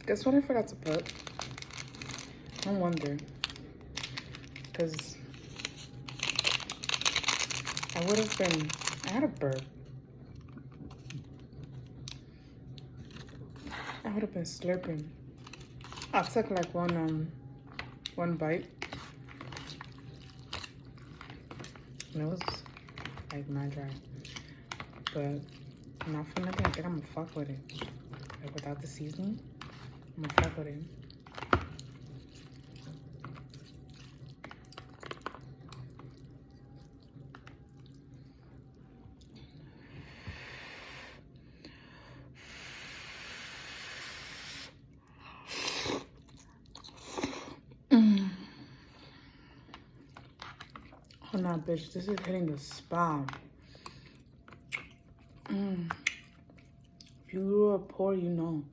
Guess what I forgot to put? No wonder. Because I would have been... I had a burp. I would have been slurping. I took like one bite. And it was like not dry. But not for nothing, I think I'm gonna fuck with it. Like without the seasoning, I'm gonna fuck with it. Oh no, bitch, this is hitting the spot. If you grew up poor, you know.